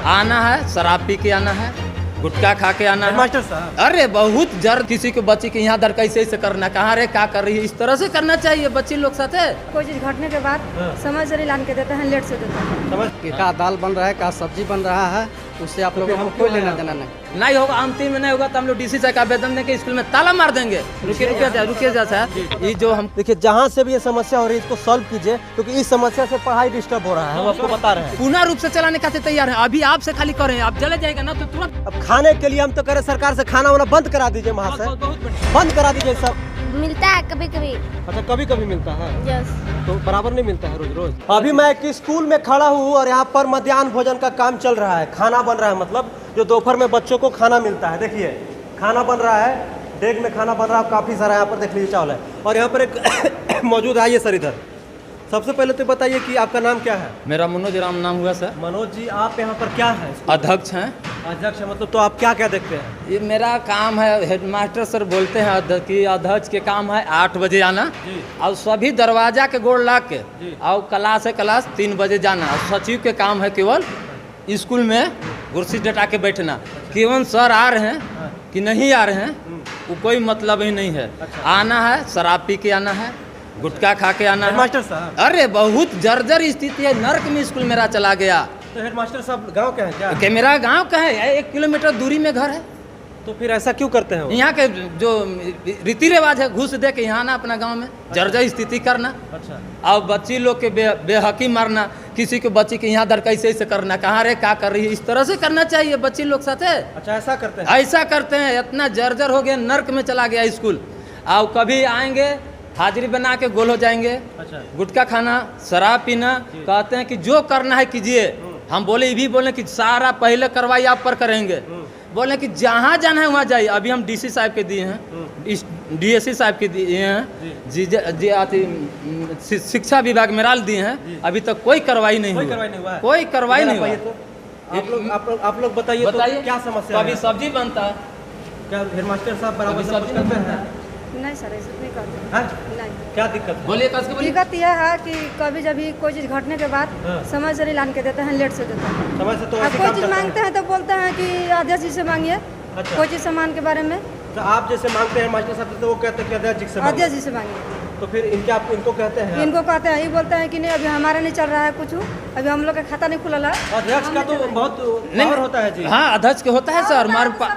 आना है, शराब पी के आना है, गुटखा खा के आना है। मास्टर साहब अरे बहुत जर किसी को बच्ची के यहाँ दर कैसे करना, कहाँ रे क्या कर रही है, इस तरह से करना चाहिए बच्ची लोग साथ है। कोई चीज घटने के बाद समय से लान के देते हैं, लेट से देते हैं। समझ क्या दाल बन रहा है, क्या सब्जी बन रहा है, उससे आप लोगों को कोई लेना देना नहीं होगा, अंतिम में नहीं होगा तो हम लोग डीसी साहब का आवेदन देंगे, स्कूल में ताला मार देंगे। रुकिए जा साहब, ये जो हम देखिए जहाँ से भी ये समस्या हो रही है इसको सॉल्व कीजिए, क्योंकि इस समस्या से पढ़ाई डिस्टर्ब हो रहा है, हम आपको बता रहे हैं। पूर्ण रूप से चलाने का तैयार है, अभी आपसे खाली करें, आप चले जाएगा ना तो तुरंत। अब खाने के लिए हम तो करें सरकार से खाना वाना बंद करा दीजिए, महाशय बंद करा दीजिए सब। मिलता है कभी कभी। अच्छा कभी कभी मिलता है, यस। तो बराबर नहीं मिलता है रोज रोज। अभी मैं एक स्कूल में खड़ा हूँ और यहाँ पर मध्याह्न भोजन का काम चल रहा है, खाना बन रहा है, मतलब जो दोपहर में बच्चों को खाना मिलता है। देखिए खाना बन रहा है, डेग में खाना बन रहा है, काफ़ी सारा यहाँ पर देख लीजिए चावल है। और यहाँ पर एक मौजूद है, ये सर इधर। सबसे पहले तो बताइए कि आपका नाम क्या है? मेरा मनोज राम नाम हुआ सर। मनोज जी, आप यहाँ पर क्या है? अध्यक्ष हैं। अध्यक्ष है, मतलब तो आप क्या क्या देखते हैं? ये मेरा काम है, हेडमास्टर सर बोलते हैं कि अध्यक्ष के काम है 8 बजे आना और सभी दरवाजा के गोड़ ला के और क्लास है क्लास 3 बजे जाना। और सचिव के काम है केवल स्कूल में कुर्सी डटा के बैठना, केवल सर आ रहे हैं कि नहीं आ रहे हैं वो कोई मतलब ही नहीं है। आना है, शराब पी के आना है, गुटखा खा के आना है। मास्टर साहब अरे बहुत जर्जर स्थिति है, नर्क में स्कूल मेरा चला गया। तो हेडमास्टर साहब गांव का है क्या? कि मेरा गांव का है, 1 किलोमीटर दूरी में घर है। तो फिर ऐसा क्यों करते हैं वो? यहाँ के जो रीति रिवाज है, घूस दे के यहाँ ना अपना गांव में जर्जर स्थिति करना। अच्छा और बच्ची लोग के बेहकी मारना, किसी को बच्ची के यहाँ दर कैसे करना, कहाँ रे क्या कर रही है, इस तरह से करना चाहिए बच्ची लोग साथ है। अच्छा ऐसा करते हैं? ऐसा करते हैं, इतना जर्जर हो गया, नर्क में चला गया स्कूल। और कभी आएंगे हाजिरी बना के गोल हो जाएंगे। अच्छा गुटखा खाना, शराब पीना, कहते हैं कि जो करना है कीजिए। हम बोले ये भी बोले कि सारा पहले कार्रवाई आप पर करेंगे, बोले कि जहाँ जाना है वहाँ जाइए। अभी हम डीसी साहब के दिए हैं, डीएससी साहब के दिए हैं, शिक्षा विभाग मेराल दिए हैं, अभी तक कोई कार्रवाई नहीं हुई, कोई कार्रवाई नहीं हुई। तो आप लोग बताइए क्या समस्या है? कभी सब्जी बनता है, क्या हेडमास्टर साहब बराबर सब कुछ करते हैं? नहीं सर, ऐसा नहीं करते हैं। हैं? नहीं। क्या दिक्कत है? बोलिए कसके बोलिए। दिक्कत यह है कि कभी जब भी कोई चीज़ घटने के बाद समय से लान के देते हैं, लेट से देते हैं। समय से तो अब ऐसे कोई काम चीज़ करते मांगते हैं तो बोलते हैं कि अध्यक्ष जी से मांगिए। अच्छा। कोई चीज़ सामान के बारे में तो आप जैसे मांगते हैं मास्टर साहब से, तो वो कहते हैं कि अध्यक्ष जी से मांगो। अध्यक्ष जी से मांगिए। तो फिर इनको कहते हैं इनको कहते हैं, ये बोलते हैं कि नहीं अभी हमारा नहीं चल रहा है कुछ, अभी हम लोग का खाता नहीं खुला है। अध्यक्ष का तो बहुत पावर होता है जी। हाँ अध्यक्ष के होता है सर, हमारे पास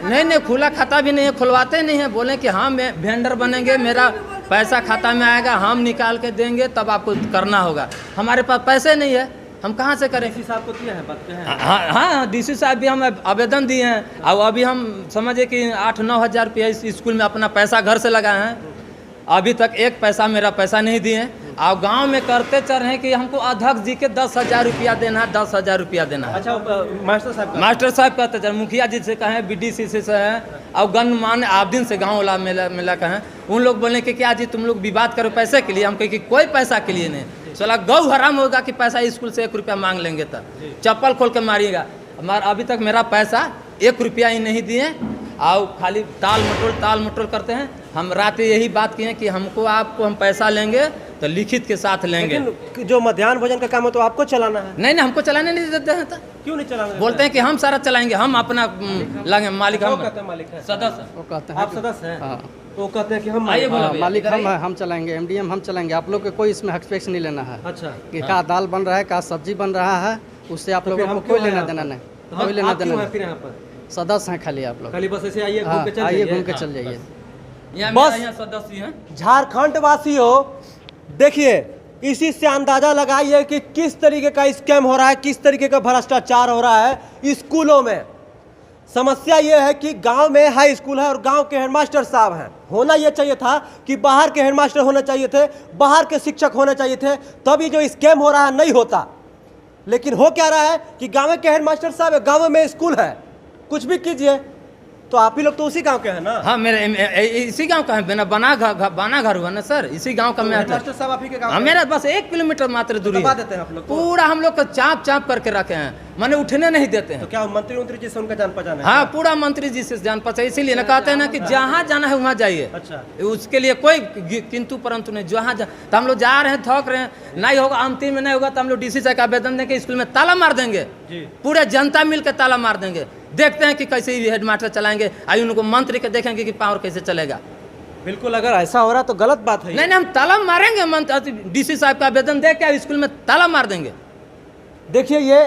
नहीं खुला खाता भी नहीं है, खुलवाते नहीं है। बोले कि हाँ मैं वेंडर बनेंगे, मेरा पैसा खाता में आएगा, हम निकाल के देंगे, तब आपको करना होगा। हमारे पास पैसे नहीं है, हम कहाँ से करें? डीसी साहब को दिया है, बात कहें? हाँ डीसी साहब भी हम आवेदन दिए हैं। और अभी हम समझे कि 8-9 हज़ार रुपया इस स्कूल में अपना पैसा घर से लगाए हैं, अभी तक एक पैसा मेरा पैसा नहीं दिए। और गांव में करते चल रहे हैं कि हमको अध्यक्ष जी के 10,000 रुपया देना है, 10,000 रुपया देना है। अच्छा मास्टर साहब कहते चल, मुखिया जी से कहें, बीडीसी से हैं, और गणमान्य आबदिन से गाँव वाला मेला कहें, उन लोग बोले कि क्या जी तुम लोग विवाद करो पैसे के लिए। हम कहे कि कोई पैसा के लिए नहीं, चला गौ हराम होगा कि पैसा स्कूल से 1 रुपया मांग लेंगे तो चप्पल खोल के मारिएगा। हमारा अभी तक मेरा पैसा 1 रुपया ही नहीं दिए, और खाली टाल मटोल करते हैं। हम रात यही बात किए कि हमको आपको हम पैसा लेंगे तो लिखित के साथ लेंगे। लेकिन जो मध्याह्न भोजन का काम है तो आपको चलाना है। नहीं हमको चलाने नहीं देते हैं। तो क्यों नहीं चलाना? बोलते हैं कि हम सारा चलाएंगे, हम अपना लगे मालिक, हम कहते हैं मालिक है, वो कहते हैं आप सदस्य हैं। तो वो कहते हैं कि हम मालिक हम चलाएंगे, MDM हम चलाएंगे, आप लोग को कोई इसमें हस्तक्षेप नहीं लेना है। अच्छा कि क्या दाल बन रहा है, क्या सब्जी बन रहा है, उससे आप लोगों को कोई लेना देना नहीं, कोई लेना देना नहीं। फिर यहाँ पर सदस्य हैं खाली आप लोग, खाली बस ऐसे आइए आइए घूम के चल जाइए। बस सदस्य हैं। झारखंड वासियों देखिए, इसी से अंदाजा लगाइए कि किस तरीके का स्कैम हो रहा है, किस तरीके का भ्रष्टाचार हो रहा है स्कूलों में। समस्या ये है कि गांव में हाई स्कूल है और गांव के हेडमास्टर साहब हैं। होना ये चाहिए था कि बाहर के हेडमास्टर होने चाहिए थे, बाहर के शिक्षक होने चाहिए थे, तभी जो स्कैम हो रहा है नहीं होता। लेकिन हो क्या रहा है कि गांव के हेडमास्टर साहब, गांव में स्कूल है, कुछ भी कीजिए, तो आप ही लोग तो उसी गांव के हैं ना? हाँ इसी गांव का है, मेरा बना घर हुआ ना सर, इसी गांव का मैं था। मास्टर साहब आप ही के गांव हाँ के मेरा बस 1 किलोमीटर मात्र दूरी दबा है। देते हैं आप लोग को? पूरा हम लोग को चाप चाप करके रखे हैं, माने उठने नहीं देते तो हैं। क्या मंत्री जी से उनका जान पहचान है? हाँ पूरा मंत्री जी से जान पहचान, इसीलिए ना कहते हैं ना कि जहाँ जाना है वहाँ जाइए। अच्छा। उसके लिए कोई किंतु परंतु नहीं, जहाँ तो हम लोग जा रहे हैं, थक रहे हैं, नहीं होगा अंतिम में नहीं होगा तो हम लोग डीसी साहब का आवेदन देंगे, स्कूल में ताला मार देंगे, पूरे जनता मिलकर ताला मार देंगे। देखते हैं कि कैसे हेडमास्टर चलाएंगे, आई उनको मंत्री के देखेंगे कि पावर कैसे चलेगा। बिल्कुल, अगर ऐसा हो रहा तो गलत बात है। नहीं हम ताला मारेंगे, मंत्री डीसी साहब का आवेदन दे के स्कूल में ताला मार देंगे। देखिए ये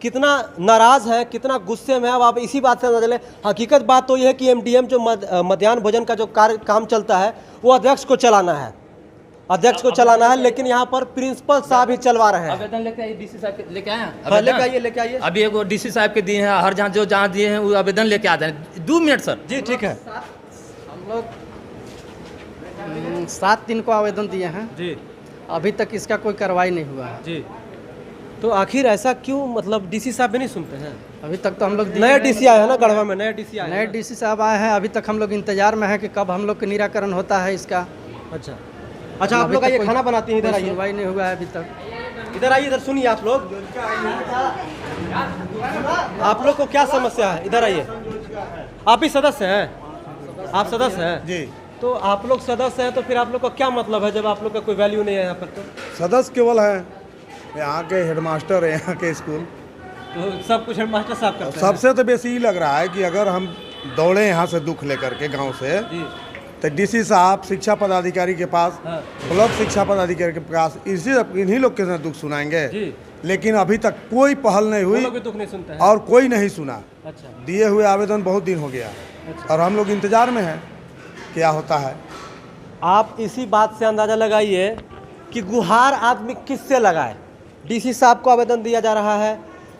कितना नाराज है, कितना गुस्से में है। अब आप इसी बात से अंदाजा लें। हकीकत बात तो ये है कि एमडीएम जो मध्याह्न भोजन का जो काम चलता है वो अध्यक्ष को चलाना है, अध्यक्ष को चलाना है, लेकिन यहाँ पर प्रिंसिपल साहब ही चलवा रहे हैं। आवेदन लेके आइए, डीसी साहब के लेके आए हैं। हाँ, लेके आइए। अभी एगो डीसी साहब के दिए हैं, हर जहाँ दिए हैं वो आवेदन लेके आ जाए। 2 मिनट सर। जी ठीक है। हम लोग 7 दिन को आवेदन दिए हैं जी, अभी तक इसका कोई कार्रवाई नहीं हुआ है। जी। तो आखिर ऐसा क्यों, मतलब डीसी साहब भी नहीं सुनते हैं? अभी तक तो हम लोग नया डीसी आया है ना गढ़वा में, नया डीसी आया है। नए डीसी साहब आए हैं, अभी तक हम लोग इंतजार में है कि कब हम लोग का निराकरण होता है इसका। अच्छा आप लोग आइए, खाना बनाती हैं, इधर आइए। सुनवाई नहीं हुआ है अभी तक। इधर आइए, इधर सुनिए आप लोग। आप लोग को क्या समस्या है? इधर आइए। आप ही सदस्य हैं? आप सदस्य हैं जी। तो आप लोग सदस्य हैं तो फिर आप लोग का क्या मतलब है जब आप लोग का कोई वैल्यू नहीं है यहाँ पर? तो सदस्य केवल है, यहाँ के हेडमास्टर है, यहाँ के स्कूल सब कुछ हेडमास्टर साहब करते हैं। सबसे तो बेसी लग रहा है कि अगर हम दौड़े यहाँ से दुख लेकर के गांव से, जी। तो डीसी साहब शिक्षा पदाधिकारी के पास, हाँ। ब्लॉक शिक्षा पदाधिकारी के पास इन्हीं लोग के साथ दुख सुनाएंगे। जी। लेकिन अभी तक कोई पहल नहीं वो हुई लोग भी दुख नहीं सुनते हैं। और कोई नहीं सुना। अच्छा। दिए हुए आवेदन बहुत दिन हो गया और हम लोग इंतजार में हैं क्या होता है। आप इसी बात से अंदाजा लगाइए कि गुहार आदमी किससे लगाए। डीसी साहब को आवेदन दिया जा रहा है,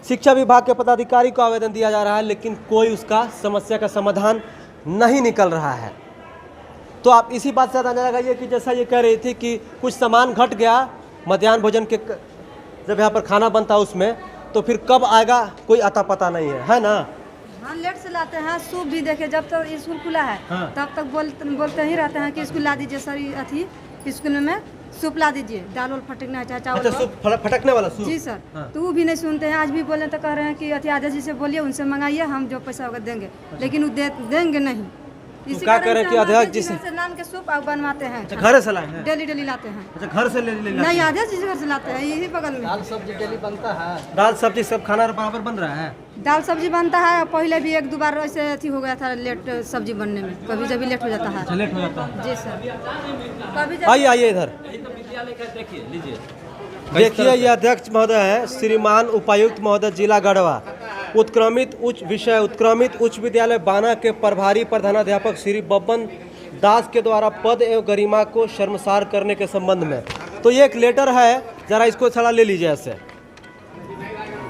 शिक्षा विभाग के पदाधिकारी को आवेदन दिया जा रहा है, लेकिन कोई उसका समस्या का समाधान नहीं निकल रहा है। तो आप इसी बात से अंदाजा लगाइए कि जैसा ये कह रही थी कि कुछ सामान घट गया मध्याह्न भोजन के, जब यहाँ पर खाना बनता है उसमें, तो फिर कब आएगा कोई अता पता नहीं है ना? हाँ लेट से लाते हैं। सूप भी देखे जब तक स्कूल खुला है हाँ। तब तक बोलते ही रहते हैं कि स्कूल ला दीजिए सर, अथी स्कूल में सूप ला दीजिए, दाल वाल फटकना चाहे चावल। अच्छा, सूप फटकने वाला सूप? जी सर। हाँ। तो वो भी नहीं सुनते हैं। आज भी बोले तो कह रहे हैं कि अथी आदर्श जी से बोलिए, उनसे मंगाइए, हम जो पैसा होगा देंगे, लेकिन वो देंगे नहीं। इसी क्या कारण करें से कि हम अध्यक्ष आदर्श जी से लान के सूप आप बनवाते हैं। अच्छा, घर से लाए हैं? डेली लाते हैं। अच्छा, घर से ले नहीं, आदर्श जी से घर से लाते हैं, यही बगल में। दाल सब्जी डेली बनता है। दाल सब्जी सब खाना बराबर बन रहा है? दाल सब्जी बनता है, पहले भी 1-2 बार ऐसे अथी हो गया था, लेट सब्जी बनने में, कभी जब लेट हो जाता है। लेट हो जाता है। जी सर। कभी आइए इधर देखिए लीजिए। देखिए, ये अध्यक्ष महोदय है, श्रीमान उपायुक्त महोदय जिला गढ़वा, उत्क्रमित उच्च विद्यालय बाना के प्रभारी प्रधानाध्यापक श्री बब्बन दास के द्वारा पद एवं गरिमा को शर्मसार करने के संबंध में। तो ये एक लेटर है, जरा इसको थोड़ा ले लीजिए, ऐसे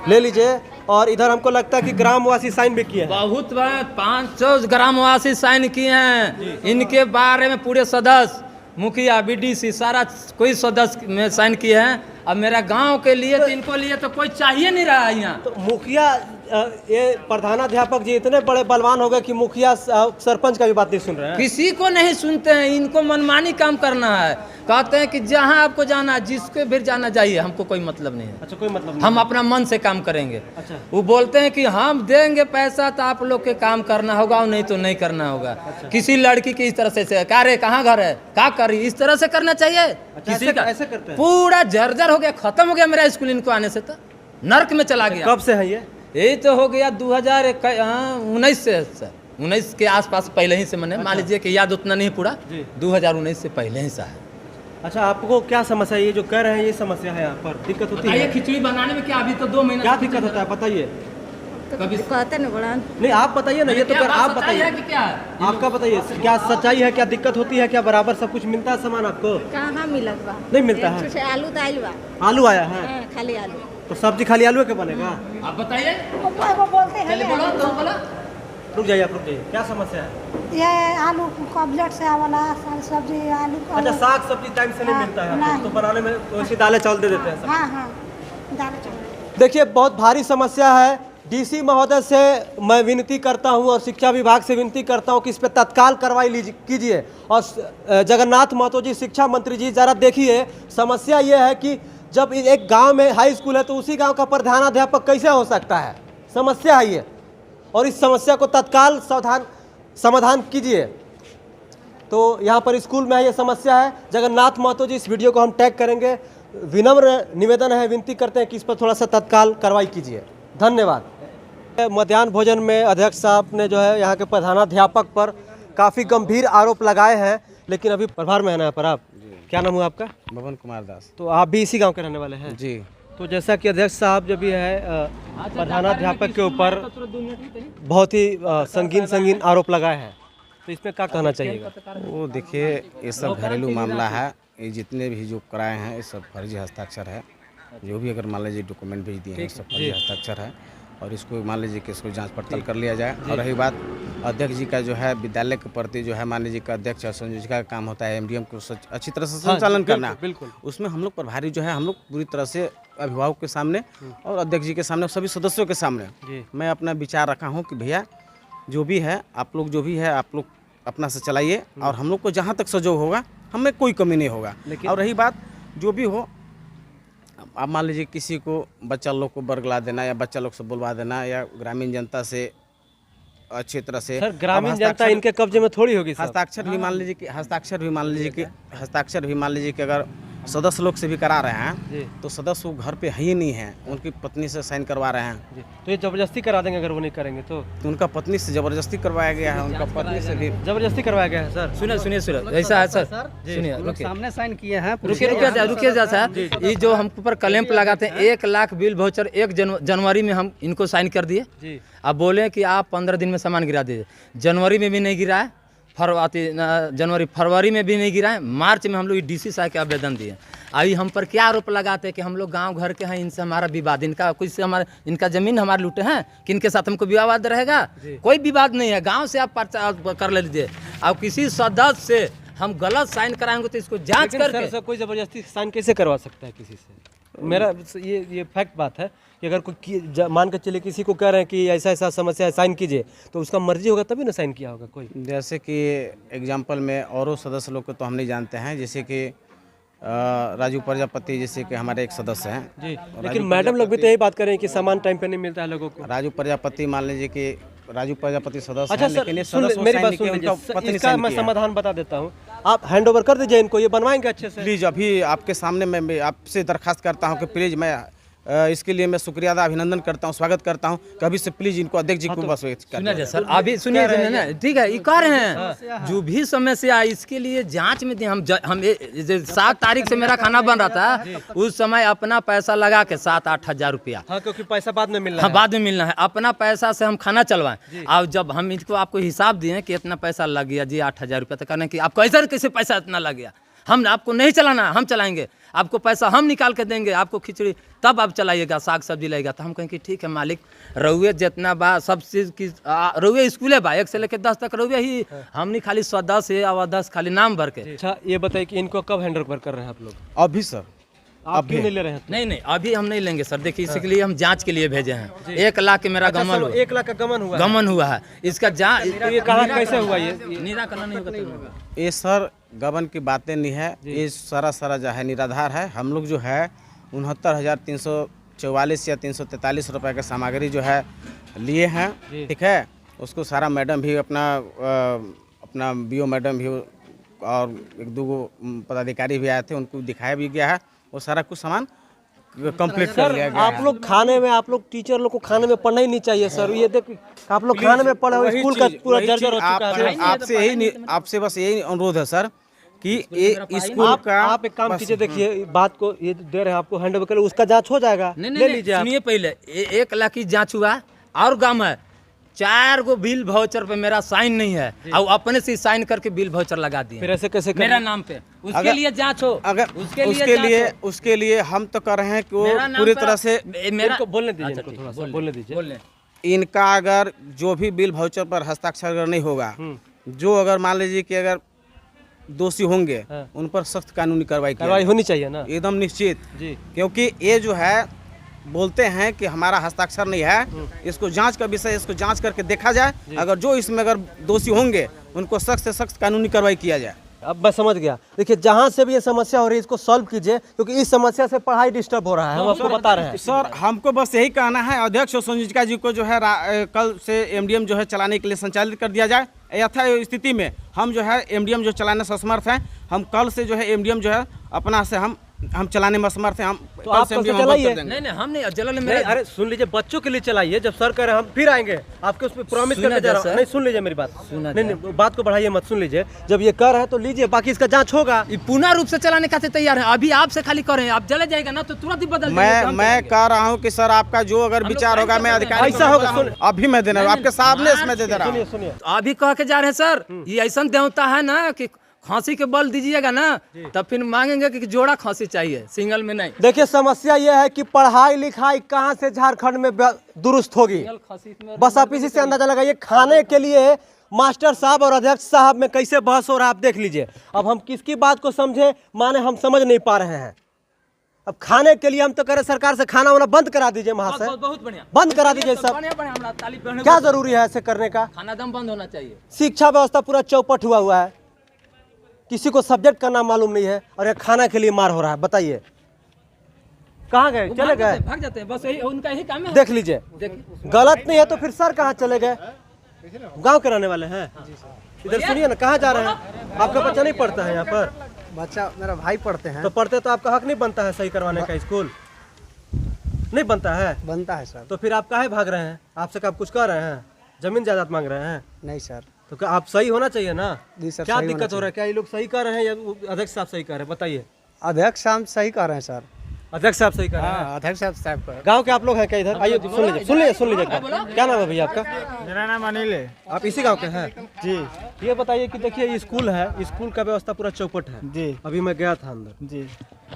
ले लीजिए। और इधर हमको लगता है कि ग्रामवासी साइन भी किए हैं। बहुत 500 ग्रामवासी साइन किए हैं। इनके बारे में पूरे सदस्य, मुखिया, बीडीसी, सारा कोई सदस्य में साइन किए हैं। अब मेरा गांव के लिए तो इनको लिए तो कोई चाहिए नहीं रहा है यहाँ। तो मुखिया, ये प्रधानाध्यापक जी इतने बड़े बलवान हो गए कि मुखिया सरपंच का भी बात नहीं सुन रहे हैं। किसी को नहीं सुनते हैं, इनको मनमानी काम करना है। कहते हैं कि जहां आपको जाना है, जिसको भी जाना चाहिए, हमको कोई मतलब नहीं है। अच्छा, कोई मतलब नहीं। हम अपना मन से काम करेंगे। अच्छा। वो बोलते हैं कि हम देंगे पैसा तो आप लोग के काम करना होगा और नहीं तो नहीं करना होगा। अच्छा। किसी लड़की की इस तरह से क्या रे, कहाँ घर है, क्या कर रही, इस तरह से करना चाहिए। किसी का ऐसे करते हैं? पूरा पूरा जर्जर हो गया, खत्म हो गया मेरा स्कूल इनको आने से, तो नर्क में चला गया। कब से है ये? यही तो हो गया 2019 से सर, 19 के आसपास पहले ही से। मैंने मान लीजिए कि याद उतना नहीं पूरा, 2019 से पहले ही सा है। अच्छा, आपको क्या समस्या है? ये जो कह रहे हैं ये समस्या है, यहाँ पर दिक्कत होती है? खिचड़ी बनाने में क्या अभी तो 2 महीना क्या दिक्कत होता है बताइए? कभी कहते न बड़ा नहीं, आप बताइए ना, ये तो कर आप बताइए, कि क्या है? आपका बताइए, क्या सच्चाई है, क्या दिक्कत होती है, क्या बराबर सब कुछ मिलता है सामान आपको? कहाँ मिलत बा? नहीं मिलता है। एक ठो आलू दाल बा। आलू आया है हाँ, खाली आलू। तो सब्जी खाली आलू के बनेगा? आप बताइए, वो बोलते हैं चलिए बोलो तो बोलो। रुक जाइए, आप रुक जाइए, क्या समस्या है? ये आलू कबलेट से वाला सब्जी आलू का। अच्छा, साग सब्जी टाइम से नहीं हाँ, मिलता है नहीं। तो बनाने में वैसी दालें चावल दे देते हैं सब। हाँ हाँ, दाल चावल। देखिए, बहुत भारी समस्या है। डीसी महोदय से मैं विनती करता हूं और शिक्षा विभाग से विनती करता हूं कि इस पर तत्काल कार्रवाई कीजिए। और जगन्नाथ महतो जी, शिक्षा मंत्री जी, ज़रा देखिए, समस्या ये है कि जब एक गांव में हाई स्कूल है तो उसी गांव का प्रधानाध्यापक कैसे हो सकता है? समस्या है ये, और इस समस्या को तत्काल समाधान कीजिए। तो यहाँ पर स्कूल में है ये समस्या है। जगन्नाथ महतो जी, इस वीडियो को हम टैग करेंगे। विनम्र निवेदन है, विनती करते हैं कि इस पर थोड़ा सा तत्काल कार्रवाई कीजिए। धन्यवाद। मध्याह्न भोजन में अध्यक्ष साहब ने जो है यहाँ के प्रधानाध्यापक पर काफ़ी गंभीर आरोप लगाए हैं, लेकिन अभी प्रभार में है ना पर आप, क्या नाम हुआ आपका? भवन कुमार दास। तो आप भी इसी गांव के रहने वाले हैं? जी। तो जैसा कि अध्यक्ष साहब जब भी है प्रधानाध्यापक के ऊपर बहुत ही संगीन आरोप लगाए हैं, तो इसमें क्या कहना चाहिएगा? वो देखिए, ये सब घरेलू मामला है। ये जितने भी जो कराए हैं ये सब फर्जी हस्ताक्षर है। जो भी अगर मान लीजिए डॉक्यूमेंट भेज दिए हैं सब फर्जी हस्ताक्षर है, और इसको मान लीजिए कि इसको जांच पड़ताल कर लिया जाए। और रही बात अध्यक्ष जी का, जो है विद्यालय के प्रति जो है मान लीजिए का अध्यक्ष और संयोजिका का काम होता है एमडीएम को अच्छी तरह से संचालन करना। बिल्कुल। उसमें हम लोग प्रभारी जो है हम लोग पूरी तरह से अभिभावक के सामने और अध्यक्ष जी के सामने, सभी सदस्यों के सामने मैं अपना विचार रखा हूँ कि भैया जो भी है आप लोग अपना से चलाइए, और हम लोग को जहाँ तक सहयोग होगा हमें कोई कमी नहीं होगा। और रही बात जो भी हो, आप मान लीजिए किसी को बच्चा लोग को बरगला देना या बच्चा लोग से बुलवा देना या ग्रामीण जनता से अच्छी तरह से, सर ग्रामीण जनता इनके कब्जे में थोड़ी होगी। हस्ताक्षर भी मान लीजिए कि अगर सदस्य लोग से भी करा रहे हैं तो सदस्य वो घर पे है ही नहीं है, उनकी पत्नी से साइन करवा रहे हैं। तो ये जबरदस्ती करा देंगे अगर वो नहीं करेंगे तो उनका पत्नी से जबरदस्ती करवाया गया है, उनका पत्नी से भी जबरदस्ती करवाया गया है। सर सुनिए ऐसा है सर, सुनिए सामने साइन किए हैं। रुकिए सर, ये जो हम ऊपर क्लेम लगाते हैं 1 लाख बिल वाउचर 1 जनवरी में हम इनको साइन कर दिए। अब बोले कि आप 15 दिन में सामान गिरा दीजिए। जनवरी में भी नहीं गिरा है, फरवरी में भी नहीं गिरा है, मार्च में हम लोग डीसी साहब के आवेदन दिए। अभी हम पर क्या आरोप लगाते हैं कि हम लोग गांव घर के हैं, इनसे हमारा विवाद, इनका जमीन हमारे लूटे हैं, कि इनके साथ हमको विवाद रहेगा? कोई विवाद नहीं है, गांव से आप पर्चा कर लीजिए। अब किसी सदस्य से हम गलत साइन कराएंगे तो इसको जांच करके सर कोई जबरदस्ती साइन कैसे करवा सकता है किसी से? मेरा ये फैक्ट बात है कि अगर कोई मान के चलिए किसी को कह रहे हैं कि ऐसा ऐसा समस्या है, साइन कीजिए, तो उसका मर्जी होगा तभी ना साइन किया होगा कोई। जैसे कि एग्जांपल में औरों सदस्य लोग को तो हम नहीं जानते हैं, जैसे कि राजू प्रजापति जैसे कि हमारे एक सदस्य हैं जी, लेकिन मैडम लोग भी तो यही बात कर रहे हैं कि सामान टाइम पे नहीं मिलता है लोगों को। राजू प्रजापति मान लीजिए कि राजू प्रजापति सदस्य अच्छा हैं, सर, लेकिन ये सदस्य मेरी बात सुन लीजिए, इसका मैं समाधान बता देता हूँ। आप हैंड ओवर कर दीजिए इनको, ये बनवाएंगे अच्छे से। प्लीज अभी आपके सामने मैं आपसे दरखास्त करता हूँ कि प्लीज मैं इसके लिए मैं शुक्रिया अभिनंदन करता हूँ, स्वागत करता हूँ। कभी से प्लीज इनको अध्यक्ष जी को बस सुनिए सर, अभी सुनिए ना, ठीक है, ये कर रहे हैं जो भी समस्या इसके लिए जांच में हम 7 तारीख से मेरा खाना बन रहा था, उस समय अपना पैसा लगा के 7-8 हज़ार रुपया, क्योंकि पैसा बाद में मिलना है, बाद में मिलना है, अपना पैसा से हम खाना चलवाएं। अब जब हम इसको आपको हिसाब दिए कि इतना पैसा लग गया जी 8 हज़ार रुपया, तो कहने कि आप कैसे पैसा इतना लग गया, हम आपको नहीं चलाना, हम चलाएंगे, आपको पैसा हम निकाल के देंगे, आपको खिचड़ी तब आप चलाइएगा, साग सब्जी लगेगा। तो हम कहें कि ठीक है मालिक, रउए जितना बा सब चीज़ की रउए स्कूल है बा 1 से लेकर 10 तक रउए ही, हमने खाली सदस्य या 10 खाली नाम भर के। अच्छा ये बताइए कि इनको कब हैंड ओवर कर रहे हैं आप लोग? अभी सर, आप क्यों नहीं ले रहे हैं? नहीं अभी हम नहीं लेंगे सर। देखिए इसके लिए हम जांच के लिए भेजे हैं। 1 लाख के मेरा गमन हुआ, 1 लाख का गमन हुआ है। इसका जांच ये कहाँ कैसे हुआ? ये निराकरण नहीं होगा। ये सर गबन की बातें नहीं है, ये सारा जो है निराधार है। हम लोग जो है 69,344 या 343 रुपये का सामग्री जो है लिए हैं, ठीक है। उसको सारा मैडम भी अपना बीओ मैडम भी और 1-2 पदाधिकारी भी आए थे, उनको दिखाया भी गया है, वो सारा कुछ सामान कंप्लीट कर लिया गया। आप लोग खाने में, आप लोग टीचर लोग को खाने में पढ़ना ही नहीं चाहिए सर। ये देख आप लोग खाने में पढ़े हो, स्कूल का पूरा जर्जर हो चुका है। आपसे बस यही अनुरोध है सर कि ये स्कूल का आप एक काम कीजिए, देखिए बात को ये दे रहे हैं आपको हैंड ओवर कर, उसका जांच हो जाएगा, ले लीजिए। सुनिए पहले 1 लाख की जांच हुआ और काम है 4 गो बिल वाउचर पे मेरा साइन नहीं है, और अपने से साइन करके बिल वाउचर लगा दिए। फिर ऐसे कैसे मेरा नाम पे? उसके लिए जांच हो, अगर उसके लिए हम तो कर रहे हैं कि वो पूरी तरह से इनको बोलने दीजिए, इनको थोड़ा सा बोलने दीजिए। इनका अगर जो भी बिल वाउचर पर हस्ताक्षर अगर नहीं होगा, जो अगर मान लीजिए कि अगर दोषी होंगे उन पर सख्त कानूनी कार्रवाई होनी चाहिए ना, एकदम निश्चित जी। क्योंकि ये जो है बोलते हैं कि हमारा हस्ताक्षर नहीं है, इसको जांच का विषय, इसको जांच करके देखा जाए, अगर जो इसमें अगर दोषी होंगे उनको सख्त से सख्त कानूनी कार्रवाई किया जाए। अब मैं समझ गया। देखिए जहाँ से भी ये समस्या हो रही है इसको सॉल्व कीजिए, क्योंकि इस समस्या से पढ़ाई डिस्टर्ब हो रहा है, हम आपको बता रहे हैं। सर हमको बस यही कहना है, अध्यक्ष और संयोजिका जी को जो है कल से एमडीएम जो है चलाने के लिए संचालित कर दिया जाए। यथा स्थिति में हम जो है एमडीएम जो चलाने से असमर्थ हैं, हम कल से जो है एमडीएम जो है अपना से हम चलाने में असमर्थ हैं। हम तो आप कल से चलाइए। नहीं नहीं हम नहीं जलन नहीं, अरे सुन लीजिए, बच्चों के लिए चलाइए। जब सर कह रहे हैं हम फिर आएंगे, आपके उस पर प्रॉमिस करके जा रहा हूं। नहीं सुन लीजिए मेरी बात, नहीं बात को बढ़ाइए मत, सुन लीजिए। जब ये कर रहे हैं तो लीजिए, बाकी इसका जांच होगा। पूर्ण रूप से चलाने का तैयार है। अभी आपसे खाली करें, आप चले जाएगा ना तो तुरंत ही बदल मैं कह रहा हूँ कि सर आपका जो अगर विचार होगा मैं अधिकारी ऐसा होगा, सुन अभी मैं देना आपके सामने इसमें दे रहा हूँ। सुनिए अभी कह के जा रहे हैं सर, ये ऐसा देवता है ना कि खांसी के बल दीजिएगा ना तब फिर मांगेंगे कि जोड़ा खांसी चाहिए, सिंगल में नहीं। देखिए समस्या ये है कि पढ़ाई लिखाई कहाँ से झारखंड में दुरुस्त होगी, बस आप इसी से अंदाजा लगाइए। खाने के लिए मास्टर साहब और अध्यक्ष साहब में कैसे बहस हो रहा है आप देख लीजिए। अब हम किसकी बात को समझे, माने हम समझ नहीं पा रहे हैं। अब खाने के लिए हम तो कह रहे सरकार से खाना वाना बंद करा दीजिए, महाशय बहुत बढ़िया, बंद करा दीजिए सब। क्या जरूरी है ऐसे करने का? खाना दम बंद होना चाहिए। शिक्षा व्यवस्था पूरा चौपट हुआ है, किसी को सब्जेक्ट का नाम मालूम नहीं है, और ये खाना के लिए मार हो रहा है। बताइए कहाँ गए, चले गए, भाग जाते हैं, बस यही उनका यही काम है। देख लीजिए, गलत नहीं है तो फिर सर कहाँ चले गए? गांव के रहने वाले हैं। इधर सुनिए ना, कहाँ जा रहे हैं? आपका बच्चा नहीं पढ़ता है यहाँ पर? बच्चा मेरा भाई पढ़ते हैं। तो पढ़ते तो आपका हक नहीं बनता है सही करवाने का? स्कूल नहीं बनता है? बनता है सर। तो फिर आप काहे भाग रहे हैं? आपसे आप कुछ कर रहे हैं? जमीन जायदाद मांग रहे हैं? नहीं सर। तो क्या आप सही होना चाहिए ना? जी सर। क्या दिक्कत हो रहा है? क्या ये लोग सही कर रहे हैं या अध्यक्ष साहब सही कर रहे हैं? बताइए। अध्यक्ष साहब सही कर रहे हैं सर। अध्यक्ष साहब सही कर रहे हैं? अध्यक्ष साहब गांव के आप लोग हैं क्या इधर? आइए सुन लीजिए क्या नाम है भैया आपका? मेरा नाम अनिल है। आप इसी गांव के हैं? जी। ये बताइए कि देखिए ये स्कूल है, स्कूल का व्यवस्था पूरा चौपट है। जी। अभी मैं गया था अंदर। जी।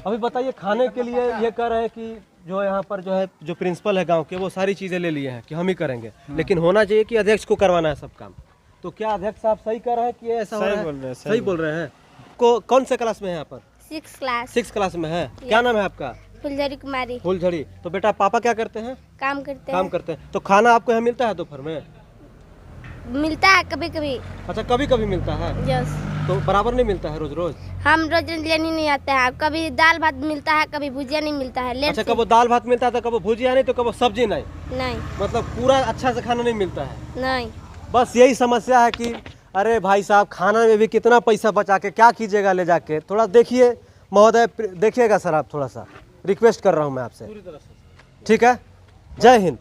अभी बताइए खाने के लिए ये कह रहे हैं कि जो यहाँ पर जो है जो प्रिंसिपल है गाँव के, वो सारी चीजें ले लिए हैं कि हम ही करेंगे, लेकिन होना चाहिए कि अध्यक्ष को करवाना है सब काम। तो क्या अध्यक्ष साहब सही कर रहे हैं कि ऐसा हो रहा है? सही बोल रहे हैं। कौन से क्लास में है यहाँ पर? 6 क्लास में है। क्या नाम है आपका? फुलझड़ी कुमारी। फुलझड़ी। तो बेटा पापा क्या करते हैं? काम करते हैं। तो खाना आपको यहाँ मिलता है दोपहर में? मिलता है कभी कभी। अच्छा कभी कभी मिलता है? यस। तो बराबर नहीं मिलता है रोज रोज? हम रोज लेने नहीं आते हैं, कभी दाल भात मिलता है, कभी भुजिया नहीं मिलता है। लेट अच्छा कभी दाल भात मिलता है तो कभी भुजिया नहीं, तो कभी सब्जी नहीं? नहीं। मतलब पूरा अच्छा से खाना नहीं मिलता है? नहीं। बस यही समस्या है कि अरे भाई साहब खाना में भी कितना पैसा बचा के क्या कीजिएगा ले जाके। थोड़ा देखिए महोदय, देखिएगा सर आप, थोड़ा सा रिक्वेस्ट कर रहा हूँ मैं आपसे, ठीक है? जय हिंद।